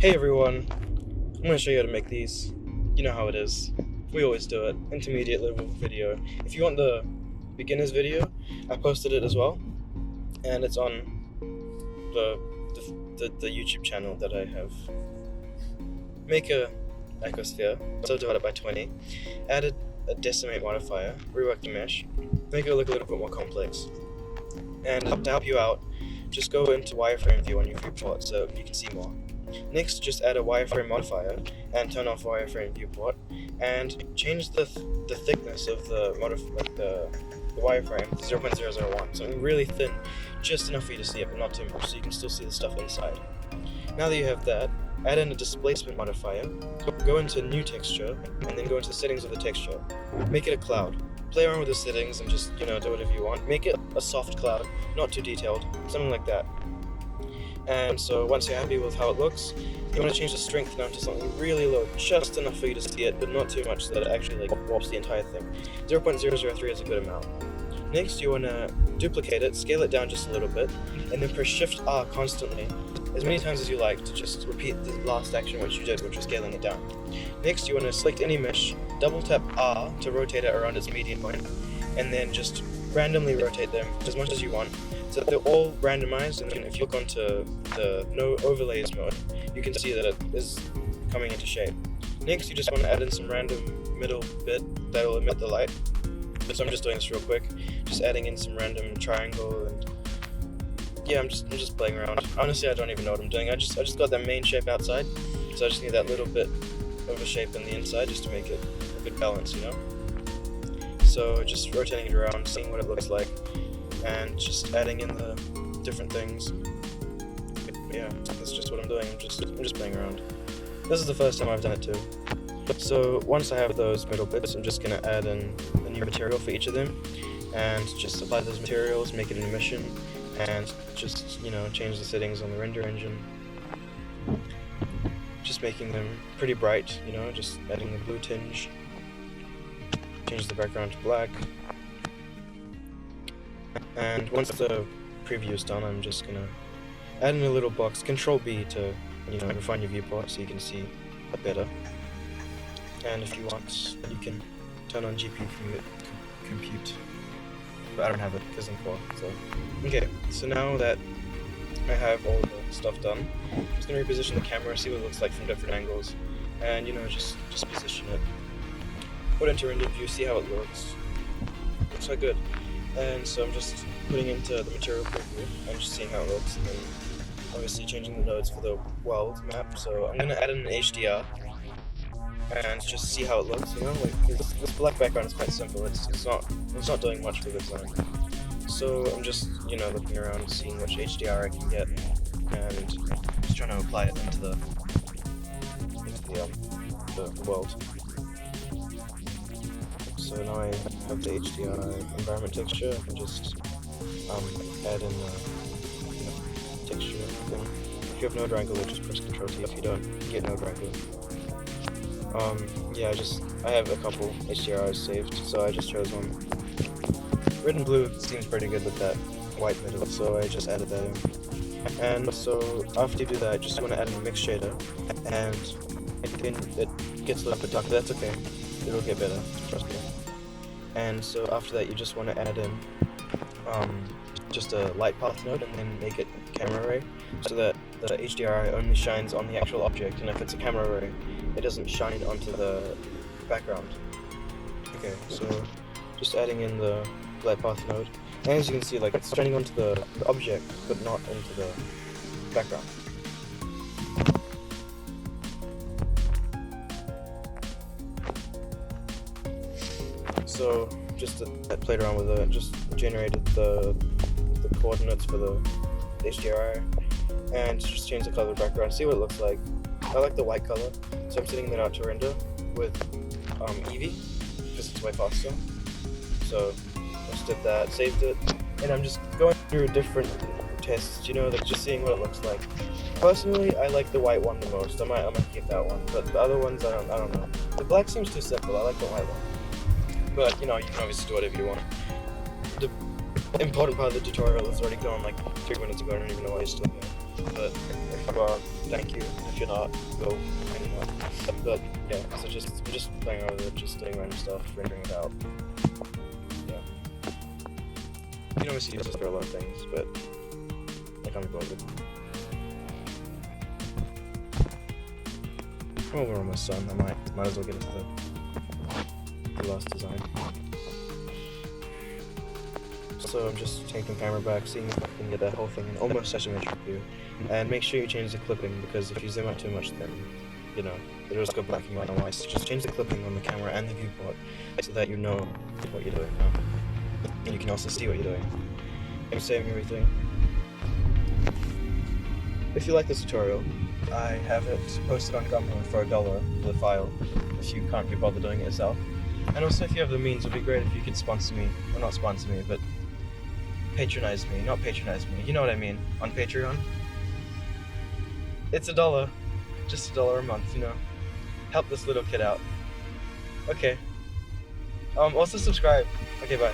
Hey everyone, I'm going to show you how to make these. You know how it is. We always do it. Intermediate level video. If you want the beginner's video, I posted it as well. And it's on the YouTube channel that I have. Make a icosphere, so divide it by 20. Added a decimate modifier, rework the mesh, make it look a little bit more complex. And to help you out, just go into wireframe view on your viewport so you can see more. Next, just add a wireframe modifier and turn off wireframe viewport, and change the thickness of the wireframe to 0.001, something really thin, just enough for you to see it, but not too much, so you can still see the stuff inside. Now that you have that, add in a displacement modifier, go into new texture, and then go into the settings of the texture. Make it a cloud. Play around with the settings and just, do whatever you want. Make it a soft cloud, not too detailed, something like that. And so once you're happy with how it looks, you want to change the strength down to something really low, just enough for you to see it, but not too much so that it actually warps the entire thing. 0.003 is a good amount. Next, you want to duplicate it, scale it down just a little bit, and then press Shift R constantly, as many times as you like, to just repeat the last action which you did, which was scaling it down. Next, you want to select any mesh, double tap R to rotate it around its median point, and then just randomly rotate them as much as you want, so that they're all randomized, and then if you look onto the no overlays mode, you can see that it is coming into shape. Next, you just want to add in some random middle bit that will emit the light. So I'm just doing this real quick, just adding in some random triangle, and yeah, I'm just playing around. Honestly, I don't even know what I'm doing. I just got that main shape outside, so I just need that little bit of a shape on the inside just to make it a good balance, So just rotating it around, seeing what it looks like, and just adding in the different things. Yeah, that's just what I'm doing. I'm just playing around. This is the first time I've done it too. So once I have those middle bits, I'm just gonna add in a new material for each of them, and just apply those materials, make it an emission, and just change the settings on the render engine. Just making them pretty bright, just adding the blue tinge. Change the background to black. And once the preview is done, I'm just gonna add in a little box, Control B to, refine your viewport so you can see it better. And if you want, you can turn on GPU compute. But I don't have it because I'm poor, so. Okay, so now that I have all the stuff done, I'm just gonna reposition the camera, see what it looks like from different angles, and just position it. Put it into render view, see how it looks. Looks quite good. And so I'm just putting into the material preview and just seeing how it looks, and then obviously changing the nodes for the world map. So I'm gonna add in an HDR and just see how it looks. This black background is quite simple. It's not doing much for this zone. So I'm just looking around, seeing which HDR I can get, and just trying to apply it into the world. So now I have the HDR environment texture. I can just add in the texture thing. If you have node wrangler, just press Ctrl T. If you don't, you get node wrangler. Yeah, I have a couple HDRs saved, so I just chose one. Red and blue seems pretty good with that white middle, so I just added that in. And so after you do that, just want to add in a mix shader, and it gets a little bit darker. That's okay. It'll get better, trust me. And so after that, you just want to add in just a light path node, and then make it camera ray, so that the HDRI only shines on the actual object, and if it's a camera ray, it doesn't shine onto the background. Okay, so just adding in the light path node, and as you can see, it's shining onto the object, but not into the background. So just I played around with it, just generated the coordinates for the HDRI, and just change the color of the background, see what it looks like. I like the white color, so I'm sending that out to render with Eevee, because it's way faster. So I just did that, saved it, and I'm just going through different tests, just seeing what it looks like. Personally, I like the white one the most. I might keep that one, but the other ones, I don't know. The black seems too simple. I like the white one. But you can obviously do whatever you want. The important part of the tutorial is already gone 3 minutes ago. I don't even know why you're still here. But if you are, thank you. If you're not, go anyway. But yeah, so we're just playing around with it, just doing random stuff, rendering it out. Yeah. You can obviously use this for a lot of things, but I can't be bothered. Well, we're almost done. I might as well get into the last design. So I'm just taking the camera back, seeing if I can get that whole thing in almost asymmetric view. And make sure you change the clipping, because if you zoom out too much, then, you know, it'll just go black and white and white. So just change the clipping on the camera and the viewport so that you know what you're doing now. And you can also see what you're doing. I'm saving everything. If you like this tutorial, I have it posted on Gumroad for $1 for the file, if you can't be bothered doing it yourself. And also, if you have the means, it would be great if you could sponsor me. Well, not sponsor me, but patronize me. Not patronize me, you know what I mean, on Patreon. It's $1. Just $1 a month, you know. Help this little kid out. Okay. Also subscribe. Okay, bye.